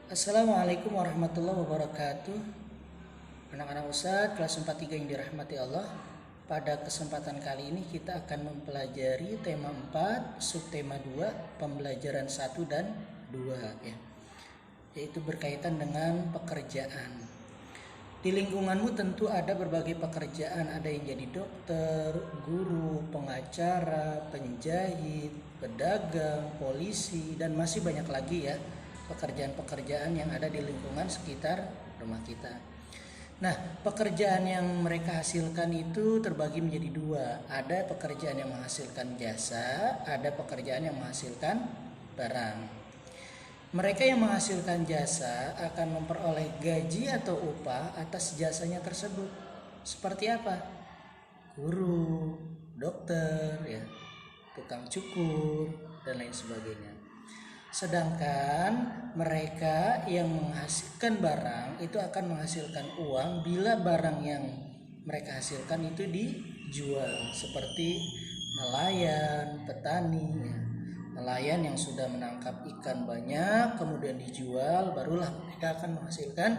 Assalamualaikum warahmatullahi wabarakatuh. Anak-anak Ustadz kelas 43 yang dirahmati Allah. Pada kesempatan kali ini kita akan mempelajari tema 4, subtema 2, pembelajaran 1 dan 2 ya. Yaitu berkaitan dengan pekerjaan. Di lingkunganmu tentu ada berbagai pekerjaan, ada yang jadi dokter, guru, pengacara, penjahit, pedagang, polisi, dan masih banyak lagi ya pekerjaan-pekerjaan yang ada di lingkungan sekitar rumah kita. Nah, pekerjaan yang mereka hasilkan itu terbagi menjadi dua. Ada pekerjaan yang menghasilkan jasa, ada pekerjaan yang menghasilkan barang. Mereka yang menghasilkan jasa akan memperoleh gaji atau upah atas jasanya tersebut. Seperti apa? Guru, dokter, ya, tukang cukur, dan lain sebagainya. Sedangkan mereka yang menghasilkan barang itu akan menghasilkan uang bila barang yang mereka hasilkan itu dijual, seperti nelayan, petani ya. Nelayan yang sudah menangkap ikan banyak kemudian dijual, barulah mereka akan menghasilkan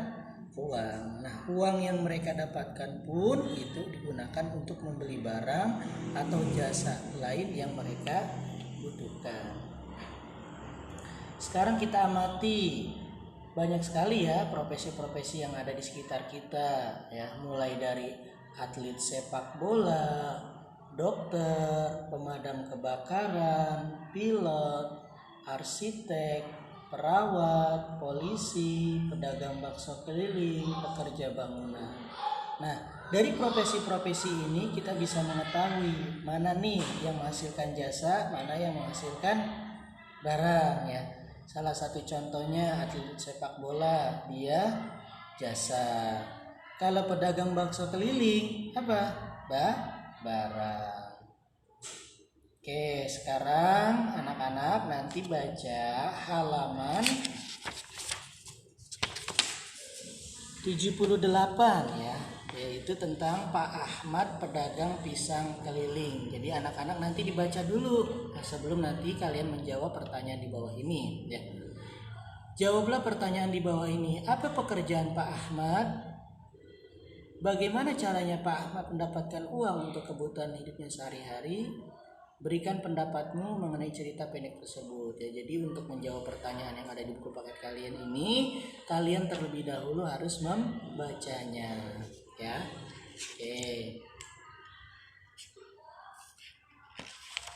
uang. Nah, uang yang mereka dapatkan pun itu digunakan untuk membeli barang atau jasa lain yang mereka butuhkan. Sekarang kita amati banyak sekali ya profesi-profesi yang ada di sekitar kita ya, mulai dari atlet sepak bola, dokter, pemadam kebakaran, pilot, arsitek, perawat, polisi, pedagang bakso keliling, pekerja bangunan. Nah, dari profesi-profesi ini kita bisa mengetahui mana nih yang menghasilkan jasa, mana yang menghasilkan barang ya. Salah satu contohnya atlet sepak bola, dia jasa. Kalau pedagang bakso keliling apa? Barang. Oke, sekarang anak-anak nanti baca halaman 78 ya, yaitu tentang Pak Ahmad pedagang pisang keliling. Jadi anak-anak nanti dibaca dulu sebelum nanti kalian menjawab pertanyaan di bawah ini ya. Jawablah pertanyaan di bawah ini. Apa pekerjaan Pak Ahmad? Bagaimana caranya Pak Ahmad mendapatkan uang untuk kebutuhan hidupnya sehari-hari? Berikan pendapatmu mengenai cerita pendek tersebut ya. Jadi untuk menjawab pertanyaan yang ada di buku paket kalian ini, kalian terlebih dahulu harus membacanya ya. Oke.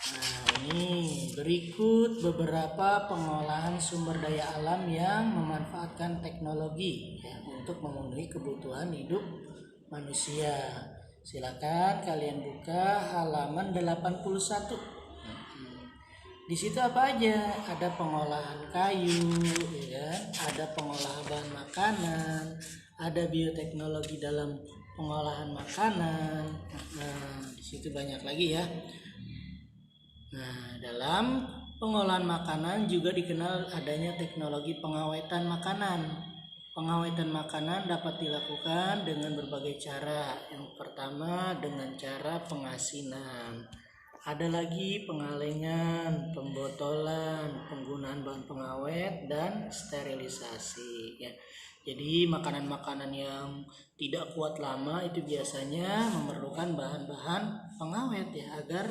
Nah, ini berikut beberapa pengolahan sumber daya alam yang memanfaatkan teknologi ya, untuk memenuhi kebutuhan hidup manusia. Silakan kalian buka halaman 81. Di situ apa aja? Ada pengolahan kayu, ya, ada pengolahan bahan makanan, ada bioteknologi dalam pengolahan makanan. Nah, di situ banyak lagi ya. Nah, dalam pengolahan makanan juga dikenal adanya teknologi pengawetan makanan. Pengawetan makanan dapat dilakukan dengan berbagai cara. Yang pertama dengan cara pengasinan. Ada lagi pengalengan, pembotolan, penggunaan bahan pengawet, dan sterilisasi. Ya. Jadi makanan-makanan yang tidak kuat lama itu biasanya memerlukan bahan-bahan pengawet ya, agar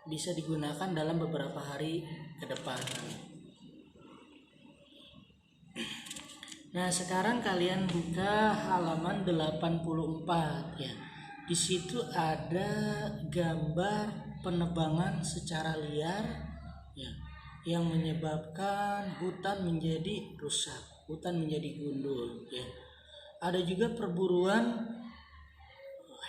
bisa digunakan dalam beberapa hari ke depan. Nah, sekarang kalian buka halaman 84 ya. Di situ ada gambar penebangan secara liar ya, yang menyebabkan hutan menjadi rusak, hutan menjadi gundul ya. Ada juga perburuan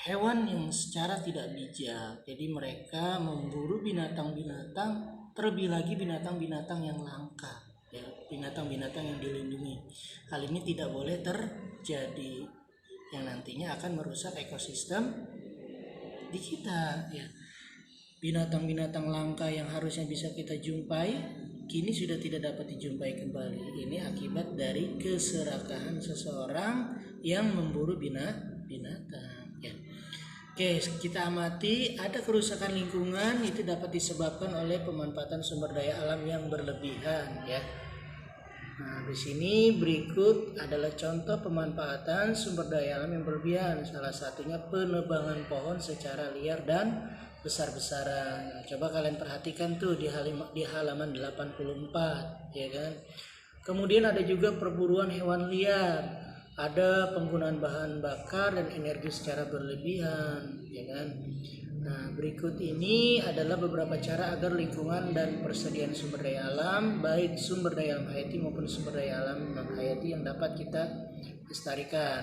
hewan yang secara tidak bijak. Jadi mereka memburu binatang-binatang, terlebih lagi binatang-binatang yang langka. Ya, binatang-binatang yang dilindungi. Hal ini tidak boleh terjadi, yang nantinya akan merusak ekosistem di kita ya. Binatang-binatang langka yang harusnya bisa kita jumpai kini sudah tidak dapat dijumpai kembali. Ini akibat dari keserakahan seseorang yang memburu binatang ya. Oke, kita amati ada kerusakan lingkungan itu dapat disebabkan oleh pemanfaatan sumber daya alam yang berlebihan ya. Nah, di sini berikut adalah contoh pemanfaatan sumber daya alam yang berlebihan. Salah satunya penebangan pohon secara liar dan besar-besaran. Nah, coba kalian perhatikan tuh di halaman 84, ya kan. Kemudian ada juga perburuan hewan liar. Ada penggunaan bahan bakar dan energi secara berlebihan, ya kan. Nah, berikut ini adalah beberapa cara agar lingkungan dan persediaan sumber daya alam, baik sumber daya alam hayati maupun sumber daya alam non hayati yang dapat kita lestarikan.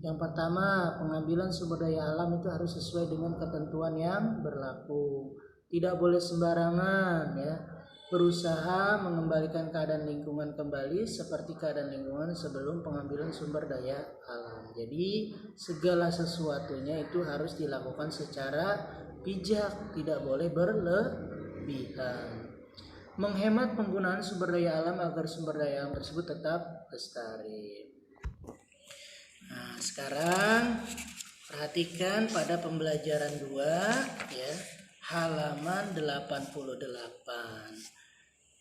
Yang pertama, pengambilan sumber daya alam itu harus sesuai dengan ketentuan yang berlaku. Tidak boleh sembarangan, ya. Berusaha mengembalikan keadaan lingkungan kembali seperti keadaan lingkungan sebelum pengambilan sumber daya alam. Jadi segala sesuatunya itu harus dilakukan secara bijak, tidak boleh berlebihan. Menghemat penggunaan sumber daya alam agar sumber daya alam tersebut tetap lestari. Nah, sekarang perhatikan pada pembelajaran 2, ya, halaman 88.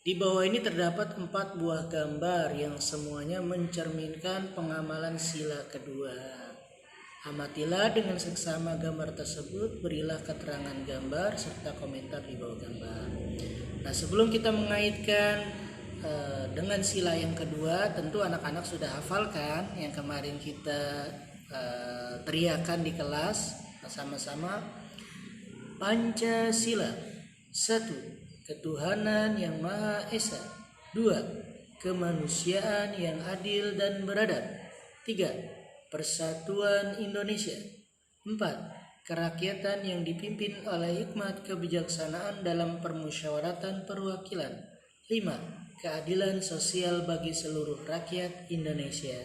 Di bawah ini terdapat 4 buah gambar yang semuanya mencerminkan pengamalan sila kedua. Amatilah dengan seksama gambar tersebut, berilah keterangan gambar serta komentar di bawah gambar. Nah, sebelum kita mengaitkan dengan sila yang kedua, tentu anak-anak sudah hafal kan yang kemarin kita teriakan di kelas sama-sama. Pancasila. 1. Ketuhanan yang Maha Esa. 2. Kemanusiaan yang adil dan beradab. 3. Persatuan Indonesia. 4. Kerakyatan yang dipimpin oleh hikmat kebijaksanaan dalam permusyawaratan perwakilan. 5. Keadilan sosial bagi seluruh rakyat Indonesia.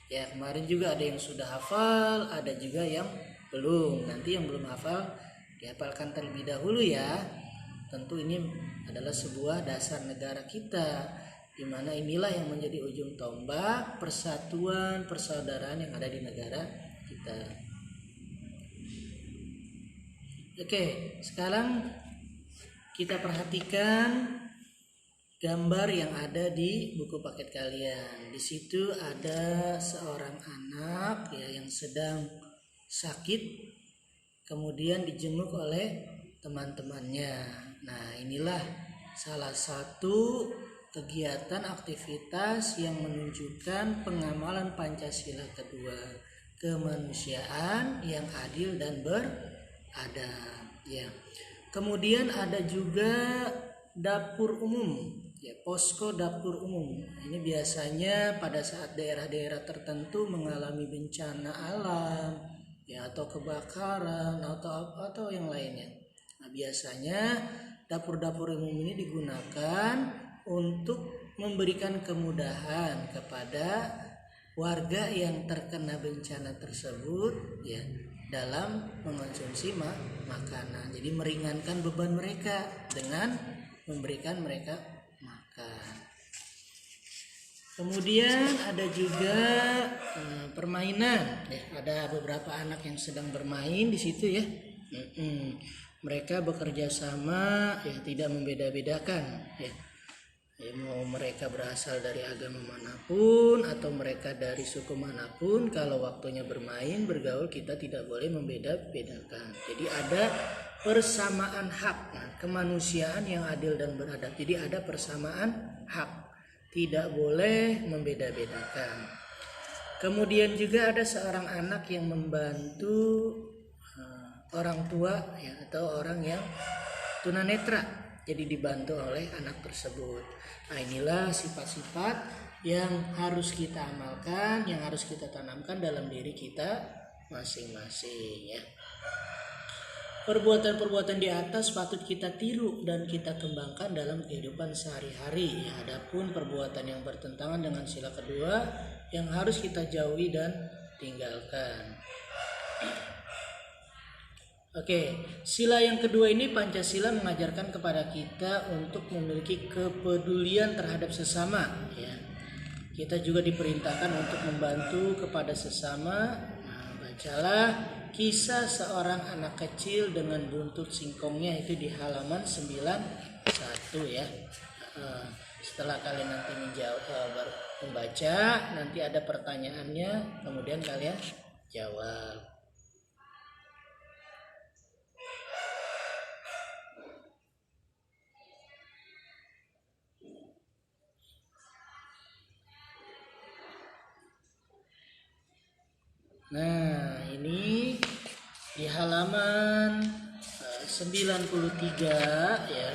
Ya, kemarin juga ada yang sudah hafal, ada juga yang belum. Nanti yang belum hafal dihafalkan terlebih dahulu ya. Tentu ini adalah sebuah dasar negara kita, di mana inilah yang menjadi ujung tombak persatuan persaudaraan yang ada di negara kita. Oke, sekarang kita perhatikan gambar yang ada di buku paket kalian. Di situ ada seorang anak ya yang sedang sakit, kemudian dijenguk oleh teman-temannya. Nah, inilah salah satu kegiatan aktivitas yang menunjukkan pengamalan Pancasila kedua, kemanusiaan yang adil dan beradab, ya. Kemudian ada juga dapur umum, ya, posko dapur umum. Ini biasanya pada saat daerah-daerah tertentu mengalami bencana alam, ya, atau kebakaran atau yang lainnya. Nah, biasanya dapur-dapur umum ini digunakan untuk memberikan kemudahan kepada warga yang terkena bencana tersebut, ya, dalam mengonsumsi makanan. Jadi meringankan beban mereka dengan memberikan mereka makan. Kemudian ada juga permainan, ya, ada beberapa anak yang sedang bermain di situ ya. Mereka bekerja sama, ya, tidak membeda-bedakan, ya. Mau mereka berasal dari agama manapun atau mereka dari suku manapun, kalau waktunya bermain bergaul kita tidak boleh membeda-bedakan. Jadi ada persamaan hak, kemanusiaan yang adil dan beradab. Jadi ada persamaan hak, tidak boleh membeda-bedakan. Kemudian juga ada seorang anak yang membantu orang tua, ya, atau orang yang tunanetra, jadi dibantu oleh anak tersebut. Nah, inilah sifat-sifat yang harus kita amalkan, yang harus kita tanamkan dalam diri kita masing-masing, ya. Perbuatan-perbuatan di atas patut kita tiru dan kita kembangkan dalam kehidupan sehari-hari, ya. Adapun perbuatan yang bertentangan dengan sila kedua yang harus kita jauhi dan tinggalkan. Oke, sila yang kedua ini, Pancasila mengajarkan kepada kita untuk memiliki kepedulian terhadap sesama, ya. Kita juga diperintahkan untuk membantu kepada sesama. Nah, bacalah kisah seorang anak kecil dengan buntut singkongnya itu di halaman 91 ya. Setelah kalian nanti membaca, nanti ada pertanyaannya, kemudian kalian jawab. Nah, ini di halaman 93 ya,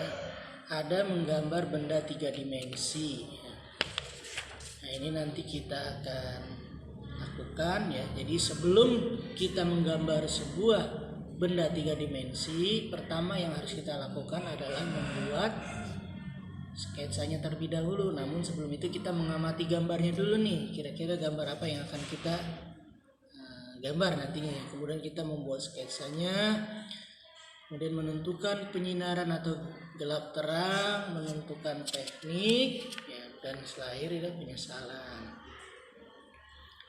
ada menggambar benda 3 dimensi. Nah, ini nanti kita akan lakukan ya. Jadi sebelum kita menggambar sebuah benda 3 dimensi, pertama yang harus kita lakukan adalah membuat sketsanya terlebih dahulu. Namun sebelum itu kita mengamati gambarnya dulu nih. Kira-kira gambar apa yang akan kita gambar nantinya. Kemudian kita membuat sketsanya, kemudian menentukan penyinaran atau gelap terang, menentukan teknik ya, dan setelah penyesalan.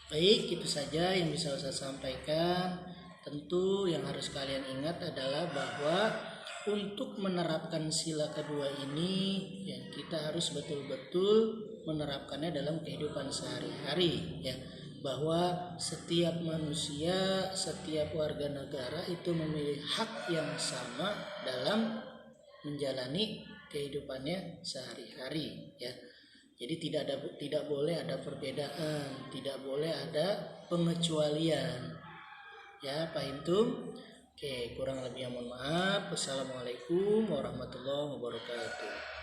Baik, itu saja yang bisa saya sampaikan. Tentu yang harus kalian ingat adalah bahwa untuk menerapkan sila kedua ini ya, kita harus betul-betul menerapkannya dalam kehidupan sehari-hari ya. Bahwa setiap manusia, setiap warga negara itu memiliki hak yang sama dalam menjalani kehidupannya sehari-hari ya. Jadi tidak boleh ada perbedaan, tidak boleh ada pengecualian. Ya, paham tuh? Oke, kurang lebihnya mohon maaf. Wassalamualaikum warahmatullahi wabarakatuh.